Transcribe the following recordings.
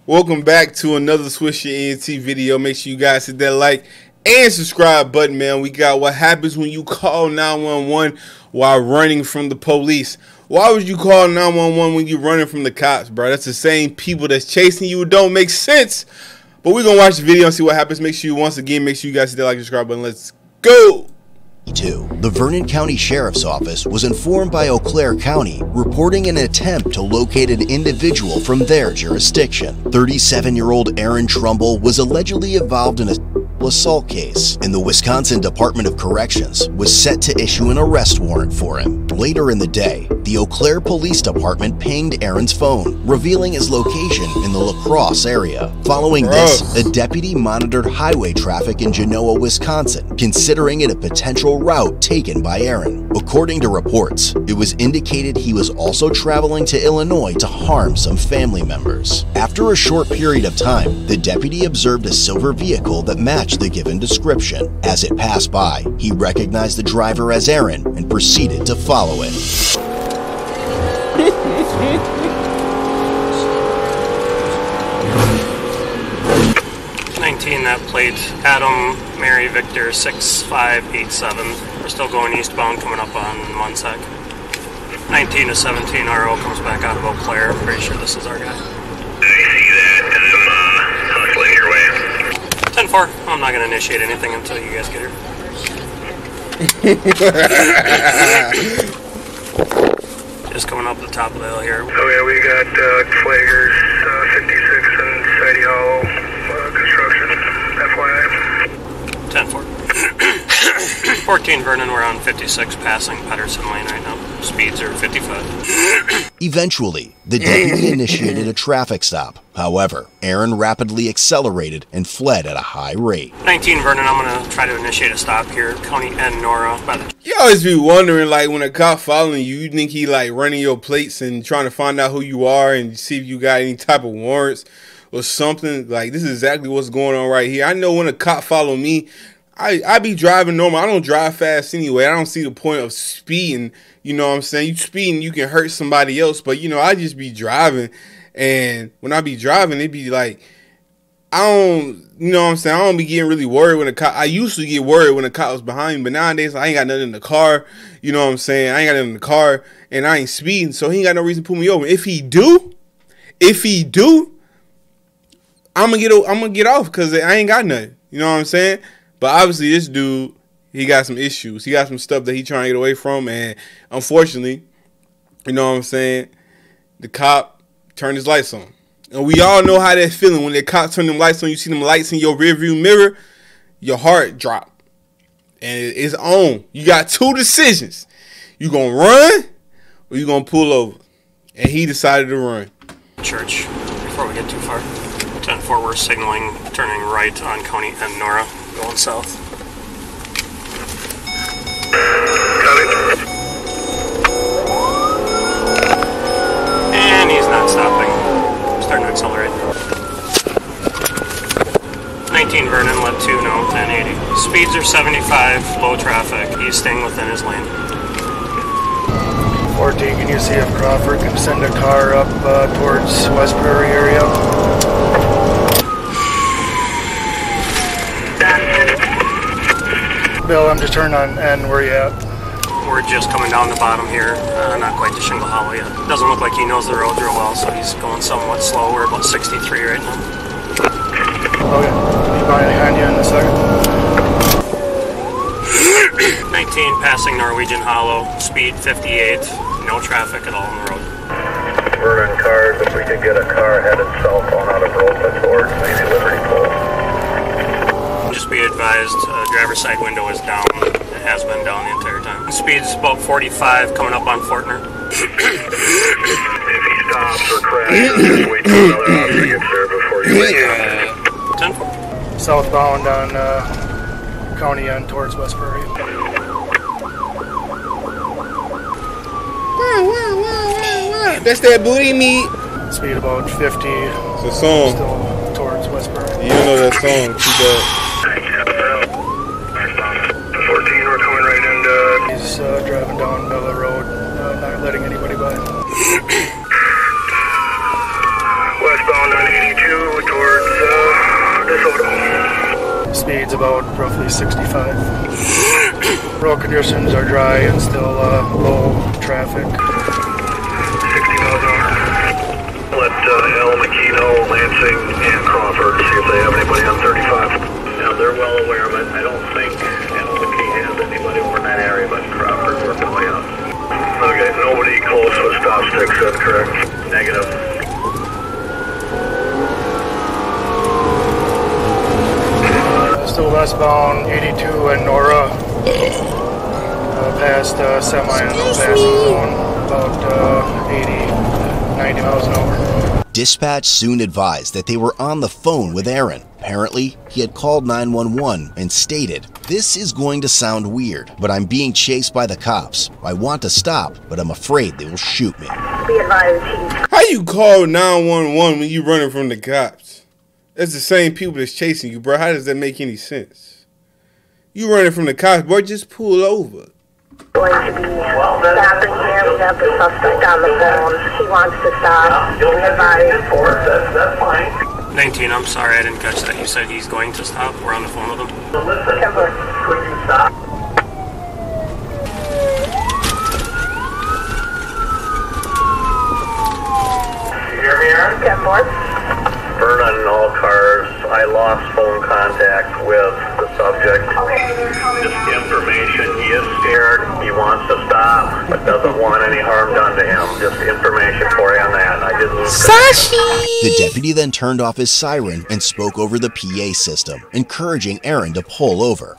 Welcome back to another Swisher ENT video. Make sure you guys hit that like and subscribe button, man. We got what happens when you call 911 while running from the police. Why would you call 911 when you're running from the cops, bro? That's the same people that's chasing you. It don't make sense. But we're going to watch the video and see what happens. Make sure you, once again, make sure you guys hit that like and subscribe button. Let's go. The Vernon County Sheriff's Office was informed by Eau Claire County reporting an attempt to locate an individual from their jurisdiction. 37-year-old Aaron Trumbull was allegedly involved in a assault case, and the Wisconsin Department of Corrections was set to issue an arrest warrant for him. Later in the day, the Eau Claire Police Department pinged Aaron's phone, revealing his location in the La Crosse area. Following this, a deputy monitored highway traffic in Genoa, Wisconsin, considering it a potential route taken by Aaron. According to reports, it was indicated he was also traveling to Illinois to harm some family members. After a short period of time, the deputy observed a silver vehicle that matched the given description. As it passed by, he recognized the driver as Aaron and proceeded to follow it. 19, that plate, Adam Mary Victor 6587. We're still going eastbound, coming up on Munsec. 19 to 17 RO comes back out of Eau Claire. Pretty sure this is our guy. I see that. Hustling your way. 10-4. I'm not going to initiate anything until you guys get here. Just coming up the top of the hill here. Oh yeah, we got flaggers, 56 and Sidey Hollow construction, FYI. 10-4. 14 Vernon, we're on 56 passing Patterson Lane right now. Speeds are 55. Eventually, the deputy initiated a traffic stop. However, Aaron rapidly accelerated and fled at a high rate. 19 Vernon, I'm going to try to initiate a stop here. County and Nora. You always be wondering, like, when a cop following you, you think he, like, running your plates and trying to find out who you are and see if you got any type of warrants or something. Like, this is exactly what's going on right here. I know when a cop follow me, I be driving normal. I don't drive fast anyway. I don't see the point of speeding. You know what I'm saying? You speeding, you can hurt somebody else. But, you know, I just be driving. And when I be driving, it be like, I don't, you know what I'm saying? I don't be getting really worried when a cop, I used to get worried when a cop was behind me. But nowadays, I ain't got nothing in the car. You know what I'm saying? I ain't got nothing in the car. And I ain't speeding. So he ain't got no reason to pull me over. If he do, I'm gonna get off because I ain't got nothing. You know what I'm saying? But obviously, this dude, he got some issues. He got some stuff that he trying to get away from. And unfortunately, you know what I'm saying, the cop turned his lights on. And we all know how that's feeling. When the cop turn them lights on, you see them lights in your rearview mirror, your heart drop. And it's on. You got two decisions. You going to run or you going to pull over. And he decided to run. Church, before we get too far. 10-4, we're signaling, turning right on County and Nora, going south. And he's not stopping. Starting to accelerate. 19 Vernon, let 2 know, 1080. Speeds are 75, low traffic. He's staying within his lane. 14, can you see if Crawford can send a car up towards West Prairie area? Bill, I'm just turning on N. Where you at? We're just coming down the bottom here, not quite to Shingle Hollow yet. Doesn't look like he knows the road real well, so he's going somewhat slow. We're about 63 right now. Okay, be behind you in a second. 19 passing Norwegian Hollow, speed 58, no traffic at all on the road. We're in cars. If we could get a car headed south on out of Rosa towards maybe Liberty Pole. Just be advised, driver's side window is down. It has been down the entire time. Speed's about 45, coming up on Fortner. If he stops or crashes, just wait till another officer gets there before you wake up. 10-4. Southbound on County N towards West Prairie. That's that booty meat. Speed about 50. It's a song. Still towards West Prairie. You don't know that song. Too bad. 14, we're coming right into... He's driving down Bella Road, not letting anybody by. Westbound on 82, speed's about roughly 65. Road conditions are dry and still low traffic. 60 miles an hour. Let El McKeno, Lansing, and Crawford see if they have anybody on 35. Yeah, they're well aware of it. I don't think El McKee has anybody over in that area, but Crawford's working way up. Okay, nobody close with stop sticks, that's correct. Negative. Still westbound 82 and Nora. Past semi and no passing zone. About 80, 90 miles an hour. Dispatch soon advised that they were on the phone with Aaron. Apparently, he had called 911 and stated, "This is going to sound weird, but I'm being chased by the cops. I want to stop, but I'm afraid they will shoot me." How you call 911 when you running from the cops? That's the same people that's chasing you, bro. How does that make any sense? You running from the cops, boy, just pull over. Going to be stopping here. We have the suspect on the phone. He wants to stop. That's fine. 19, I'm sorry, I didn't catch that. You said he's going to stop. We're on the phone with him. Listen, could you stop? You hear me, Aaron? 10-4. Burn on all cars. I lost phone contact with the subject. Just information. He is scared. He wants to stop, but doesn't want any harm done to him. Just information for you on that. I did lose The deputy then turned off his siren and spoke over the PA system, encouraging Aaron to pull over.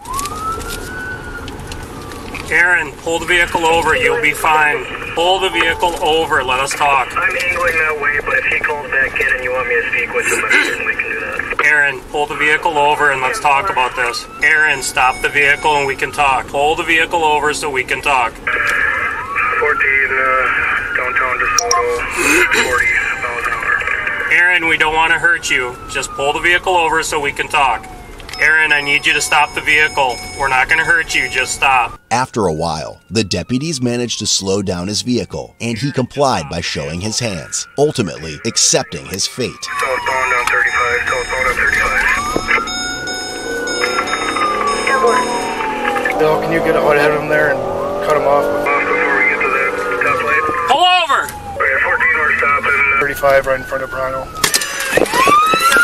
Aaron, pull the vehicle over. You'll be fine. Pull the vehicle over. Let us talk. I'm angling that way, but if he calls back in and you want me to speak with him, I certainly can do that. Aaron, pull the vehicle over and let's talk about this. Aaron, stop the vehicle and we can talk. Pull the vehicle over so we can talk. 14, downtown DeSoto, 40 miles an hour. Aaron, we don't want to hurt you. Just pull the vehicle over so we can talk. Aaron, I need you to stop the vehicle. We're not going to hurt you. Just stop. After a while, the deputies managed to slow down his vehicle, and he complied by showing his hands, ultimately accepting his fate. Southbound on 35, southbound on 35. Bill, can you get out ahead of him there and cut him off? Off before we get to the top light. Pull over! Okay, 14, we're stopping. 35 right in front of Brano.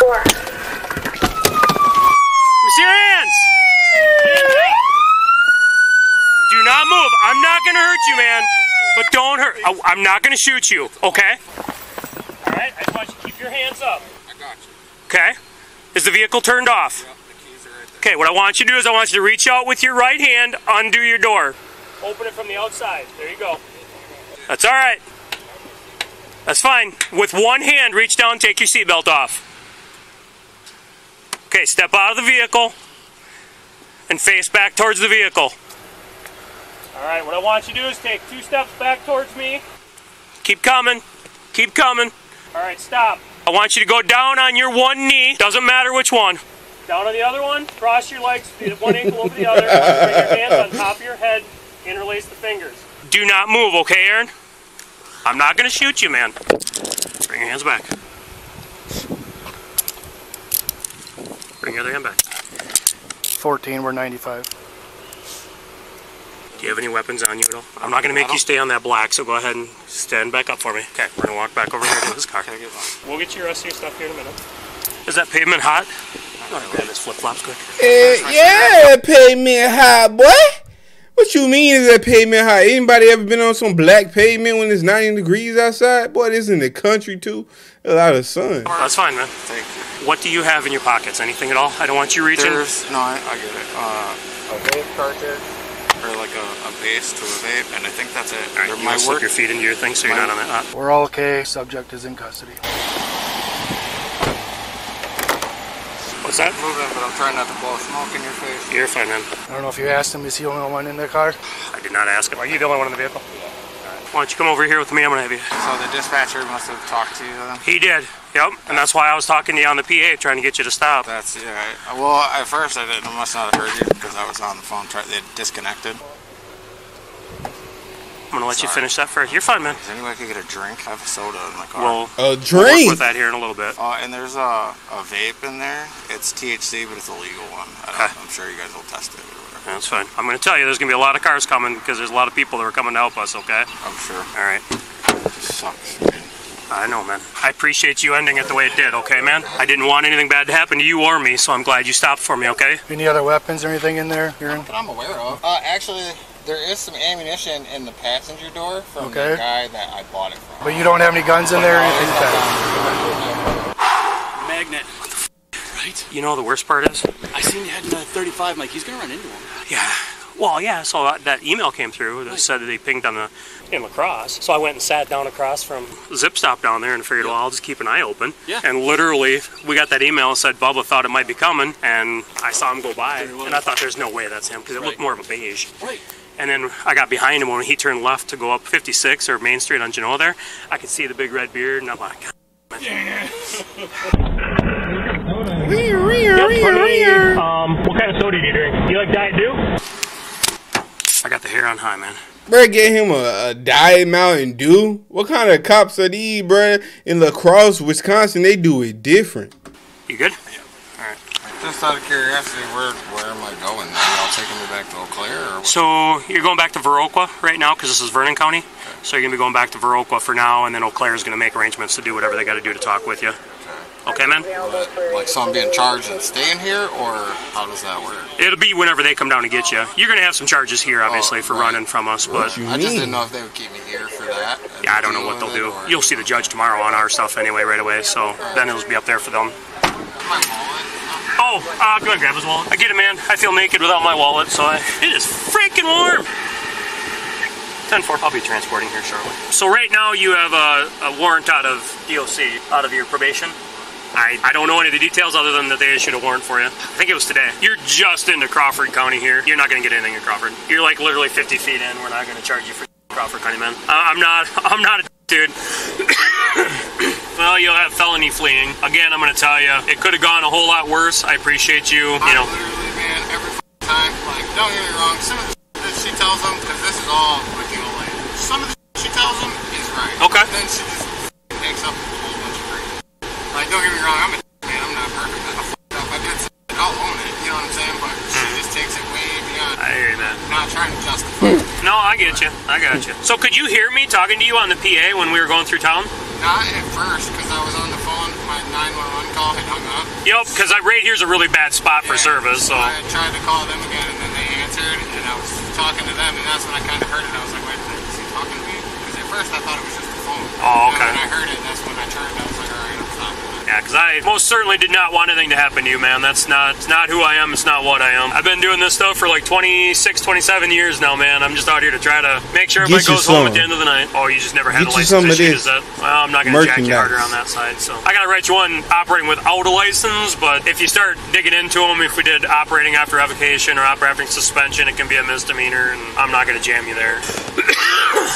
4. See your hands! Do not move. I'm not going to hurt you, man. But don't hurt. I'm not going to shoot you, okay? All right, I just want you to keep your hands up. I got you. Okay? Is the vehicle turned off? Yep, the keys are right there. Okay, what I want you to do is I want you to reach out with your right hand, undo your door. Open it from the outside. There you go. That's all right. That's fine. With one hand, reach down, take your seatbelt off. Okay, step out of the vehicle and face back towards the vehicle. All right, what I want you to do is take 2 steps back towards me. Keep coming. Keep coming. All right, stop. I want you to go down on your one knee. Doesn't matter which one. Down on the other one. Cross your legs, one ankle over the other. Bring your hands on top of your head. Interlace the fingers. Do not move, okay, Aaron? I'm not going to shoot you, man. Bring your hands back. Bring your other hand back. 14, we're 95. Do you have any weapons on you at all? I'm not going to make you stay on that black, so go ahead and stand back up for me. Okay, we're going to walk back over here to this car. We'll get you the rest of your stuff here in a minute. Is that pavement hot? You want to grab his flip-flops quick? Yeah, pavement hot, boy. What you mean is that pavement hot? Anybody ever been on some black pavement when it's 90 degrees outside? Boy, this in the country too. A lot of sun. That's fine, man. Thank you. What do you have in your pockets? Anything at all? I don't want you reaching. No, I get it. A vape cartridge, or like a base to a vape, and I think that's it. All right, you want to slip your feet into your thing so you're not on that hot? We're all okay. Subject is in custody. What's that? Moving, but I'm trying not to blow smoke in your face. You're fine, man. I don't know if you asked him, is he the only one in the car? I did not ask him. Are you the only one in the vehicle? Yeah. Why don't you come over here with me? I'm going to have you. So the dispatcher must have talked to you then? He did. Yep. And that's why I was talking to you on the PA, trying to get you to stop. That's, yeah. Well, at first I must not have heard you because I was on the phone. They disconnected. I'm gonna let you finish that first. You're fine, man. Is any way I could get a drink? I have a soda in my car. Well, A we'll drink? work with that here in a little bit. And there's a vape in there. It's THC, but it's a legal one. I'm sure you guys will test it or whatever. That's fine. I'm gonna tell you, there's gonna be a lot of cars coming because there's a lot of people that are coming to help us. Okay. I'm sure. All right. It just sucks, man. I know, man. I appreciate you ending it the way it did, okay, man? I didn't want anything bad to happen to you or me, so I'm glad you stopped for me, okay? Any other weapons or anything in there? Not that I'm aware of. Actually, there is some ammunition in the passenger door from the guy that I bought it from. But you don't have any guns in there or anything? Magnet. What the f, right? You know the worst part is? I seen you heading to 35. I'm like, he's gonna run into him. Yeah. Well, yeah, so that email came through that said that they pinged on in La Crosse. So I went and sat down across from Zip Stop down there and figured, well, I'll just keep an eye open. Yeah. And literally, we got that email that said Bubba thought it might be coming, and I saw him go by, and I thought there's no way that's him, because it looked more of a beige. Right. And then I got behind him when he turned left to go up 56 or Main Street on Genoa there. I could see the big red beard, and I'm like, God. What kind of soda do you drink? You like Diet Dew? I got the hair on high, man. Bro, get him a Diet Mountain Dew? What kind of cops are these, bro? In La Crosse, Wisconsin, they do it different. You good? Yeah. All right. Just out of curiosity, where am I going? Are y'all taking me back to Eau Claire? Or what? So you're going back to Viroqua right now because this is Vernon County. Okay. So you're going to be going back to Viroqua for now, and then Eau Claire is going to make arrangements to do whatever they got to do to talk with you. Okay, man? Like, so I'm being charged and staying here, or how does that work? It'll be whenever they come down to get you. You're going to have some charges here, obviously, for running from us, but... I just didn't know if they would keep me here for that. Yeah, I don't know what they'll do. You'll see the judge tomorrow on our stuff anyway, right away, so then it'll be up there for them. My wallet? Oh, go ahead and grab his wallet. I get it, man. I feel naked without my wallet, so it is freaking warm. 10-4, I'll be transporting here shortly. So right now you have a warrant out of DOC, out of your probation. I don't know any of the details other than that they issued a warrant for you. I think it was today. You're just into Crawford County here. You're not going to get anything in Crawford. You're like literally 50 feet in. We're not going to charge you for Crawford County, man. I'm not a dude. Well, you'll have felony fleeing. Again, I'm going to tell you, it could have gone a whole lot worse. I appreciate you, you know. Literally, man, every time, like, don't get me wrong, some of the that she tells them, because this is all with the old lady, some of the she tells them is right. Okay. Then she just takes up a whole bunch of free. Like, don't get me wrong, I'm a man, I'm not perfect. I f***ed up, I did something, I'll own it, you know what I'm saying? But she just takes it way beyond. I hear you, man. Not trying to justify it. No, I get you. I got you. So could you hear me talking to you on the PA when we were going through town? Not at first, because I was on the phone, my 911 call had hung up. Yep, because right here's a really bad spot for service, so. I tried to call them again, and then they answered, and I was talking to them, and that's when I kind of heard it. I was like, wait, is he talking to me? Because at first I thought it was just the phone. Oh, okay. And when I heard it, that's when I turned, I was like, all right, I'm stopping. Yeah, because I most certainly did not want anything to happen to you, man. That's not who I am. It's not what I am. I've been doing this stuff for like 26, 27 years now, man. I'm just out here to try to make sure everybody goes home at the end of the night. Oh, you just never had a license issue, is that? Well, I'm not going to jack you harder on that side. So I got to write you one operating without a license, but if you start digging into them, if we did operating after revocation or operating suspension, it can be a misdemeanor, and I'm not going to jam you there.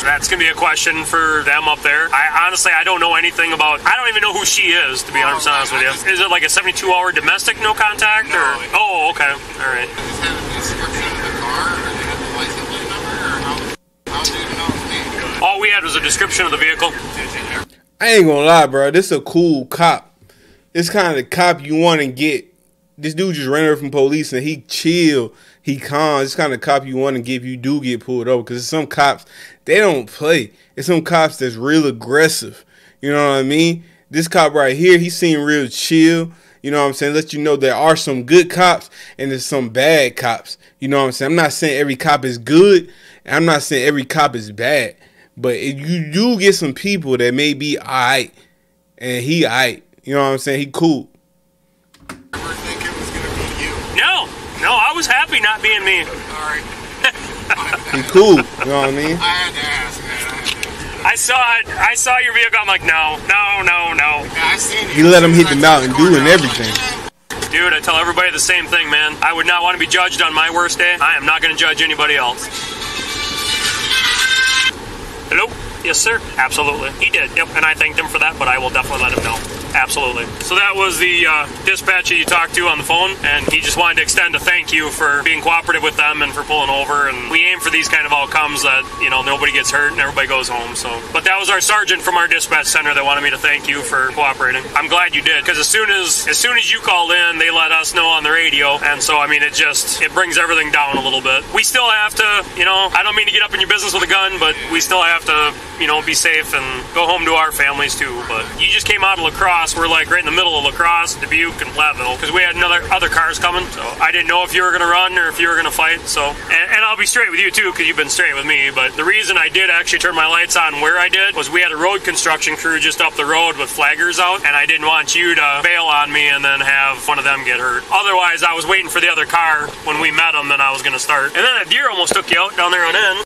That's going to be a question for them up there. I honestly don't know anything about, I don't even know who she is, to be 100% honest with you. Is it like a 72-hour domestic no contact? No. Or? Oh, okay. All right. I just have a description of the car, or they have the license plate number, or how do you know it's me? All we had was a description of the vehicle. I ain't gonna lie, bro. This a cool cop. This kind of cop you want to get. This dude just ran over from police and he chill. He calm. This kind of cop you want to get if you do get pulled over. Because some cops, they don't play. It's some cops that's real aggressive. You know what I mean? This cop right here, he seemed real chill. You know what I'm saying? Let you know there are some good cops and there's some bad cops. You know what I'm saying? I'm not saying every cop is good. And I'm not saying every cop is bad. But if you do get some people that may be alright, and he alright, you know what I'm saying? He cool. I never think it was gonna be you. No, I was happy not being me. All right. He cool. You know what I mean? I had to ask, man. I saw your vehicle. I'm like, no. Yeah, I seen He let him hit the Mountain Dew and everything. Dude, I tell everybody the same thing, man. I would not want to be judged on my worst day. I am not going to judge anybody else. Hello? Yes, sir. Absolutely. He did. Yep, and I thanked him for that, but I will definitely let him know. Absolutely. So that was the dispatcher you talked to on the phone, and he just wanted to extend a thank you for being cooperative with them and for pulling over. And we aim for these kind of outcomes that, you know, nobody gets hurt and everybody goes home. So, but that was our sergeant from our dispatch center that wanted me to thank you for cooperating. I'm glad you did, because as soon as you called in, they let us know on the radio, and so I mean, it brings everything down a little bit. We still have to, you know, I don't mean to get up in your business with a gun, but we still have to, you know, be safe and go home to our families too. But you just came out of La Crosse. We're like right in the middle of La Crosse, Dubuque, and Platteville, because we had other cars coming. So I didn't know if you were going to run or if you were going to fight. So, and I'll be straight with you too, because you've been straight with me. But the reason I did actually turn my lights on where I did was we had a road construction crew just up the road with flaggers out, and I didn't want you to bail on me and then have one of them get hurt. Otherwise, I was waiting for the other car when we met them, then I was going to start. And then a deer almost took you out down there on end.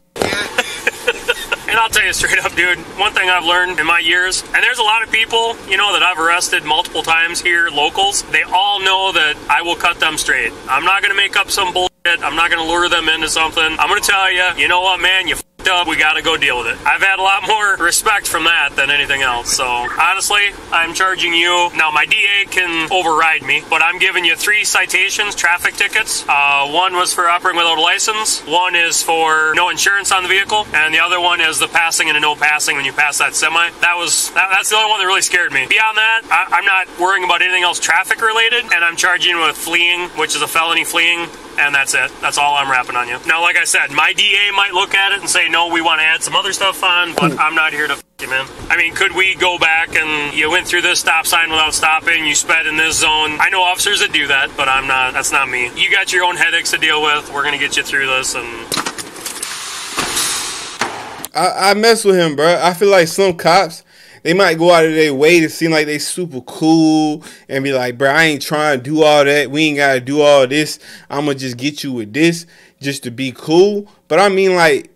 And I'll tell you straight up, dude, one thing I've learned in my years, and there's a lot of people, you know, that I've arrested multiple times here, locals, they all know that I will cut them straight. I'm not going to make up some bullshit. I'm not going to lure them into something. I'm going to tell you know what, man, you f***ed up. We got to go deal with it. I've had a lot more respect from that than anything else. So, honestly, I'm charging you. Now, my DA can override me, but I'm giving you 3 citations, traffic tickets. One was for operating without a license. One is for no insurance on the vehicle. And the other one is the passing and a no passing when you pass that semi. That's the only one that really scared me. Beyond that, I'm not worrying about anything else traffic related, and I'm charging you with fleeing, which is a felony fleeing. And that's it. That's all I'm rapping on you. Now, like I said, my DA might look at it and say, no, we want to add some other stuff on, but I'm not here to f*** you, man. I mean, could we go back and you went through this stop sign without stopping, you sped in this zone? I know officers that do that, but I'm not. That's not me. You got your own headaches to deal with. We're going to get you through this. And I mess with him, bro. I feel like some cops, they might go out of their way to seem like they super cool and be like, bro, I ain't trying to do all that. We ain't got to do all this. I'm going to just get you with this just to be cool. But I mean, like,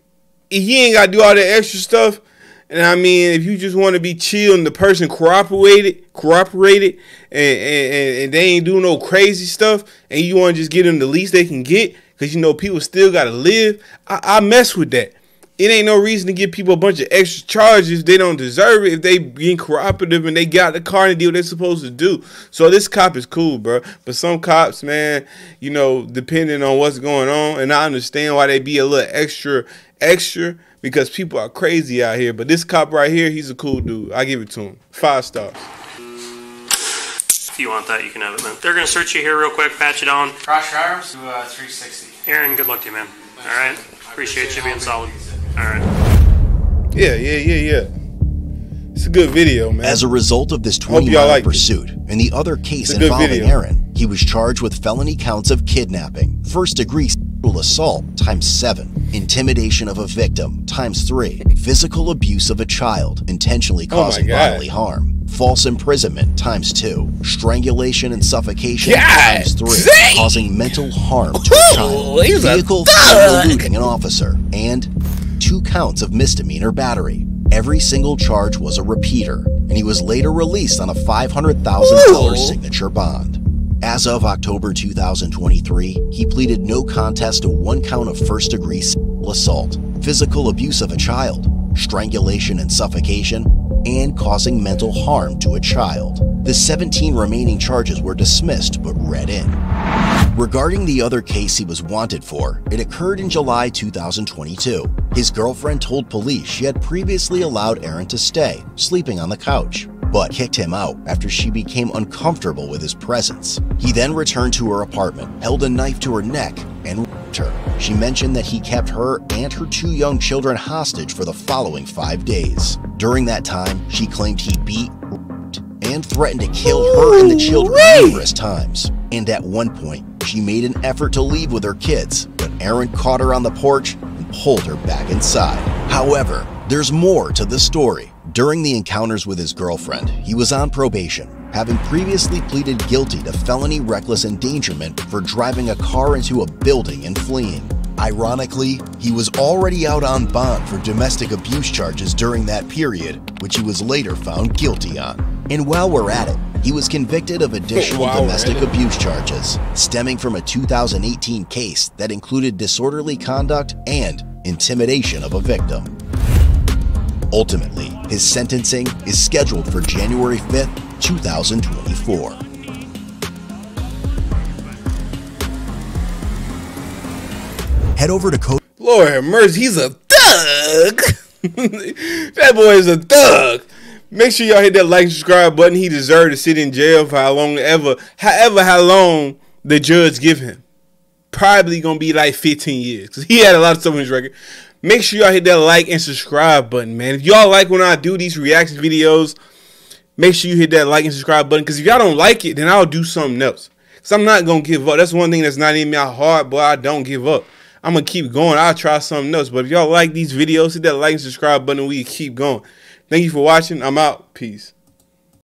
he ain't got to do all that extra stuff. And I mean, if you just want to be chill and the person cooperated and they ain't doing no crazy stuff and you want to just get them the least they can get because, you know, people still got to live, I mess with that. It ain't no reason to give people a bunch of extra charges. They don't deserve it if they being cooperative and they got the car and do what they're supposed to do. So this cop is cool, bro. But some cops, man, you know, depending on what's going on, and I understand why they be a little extra, because people are crazy out here. But this cop right here, he's a cool dude. I give it to him. 5 stars. if you want that, you can have it, man. They're going to search you here real quick, pat you down. Cross your arms to 360. Aaron, good luck to you, man. All right? Appreciate you being solid. All right. Yeah. It's a good video, man. As a result of this 20-mile pursuit and the other case involving Aaron, he was charged with felony counts of kidnapping, first-degree sexual assault ×7, intimidation of a victim ×3, physical abuse of a child, intentionally causing bodily harm, false imprisonment ×2, strangulation and suffocation ×3, causing mental harm to a child, vehicle eluding an officer, and 2 counts of misdemeanor battery. Every single charge was a repeater, and he was later released on a $500,000 signature bond. As of October 2023, he pleaded no contest to 1 count of first-degree sexual assault, physical abuse of a child, strangulation and suffocation, and causing mental harm to a child. The 17 remaining charges were dismissed but read in. Regarding the other case he was wanted for, it occurred in July 2022. His girlfriend told police she had previously allowed Aaron to stay, sleeping on the couch, but kicked him out after she became uncomfortable with his presence. He then returned to her apartment, held a knife to her neck, and raped her. She mentioned that he kept her and her 2 young children hostage for the following 5 days. During that time, she claimed he beat, raped, and threatened to kill her and the children numerous times. And at one point, she made an effort to leave with her kids, but Aaron caught her on the porch and pulled her back inside. However, there's more to the story. During the encounters with his girlfriend, he was on probation, having previously pleaded guilty to felony reckless endangerment for driving a car into a building and fleeing. Ironically, he was already out on bond for domestic abuse charges during that period, which he was later found guilty on. And while we're at it, he was convicted of additional domestic abuse charges, stemming from a 2018 case that included disorderly conduct and intimidation of a victim. Ultimately, his sentencing is scheduled for January 5th, 2024. Head over to Code. Lord have mercy, he's a thug. That boy is a thug. Make sure y'all hit that like and subscribe button. He deserved to sit in jail for how long how long the judge give him. Probably gonna be like 15 years because he had a lot of stuff on his record. Make sure y'all hit that like and subscribe button, man. If y'all like when I do these reaction videos, make sure you hit that like and subscribe button, because if y'all don't like it, then I'll do something else. Because I'm not gonna give up. That's one thing that's not in my heart, but I don't give up. I'm gonna keep going. I'll try something else. But if y'all like these videos, hit that like and subscribe button. We keep going. Thank you for watching. I'm out. Peace.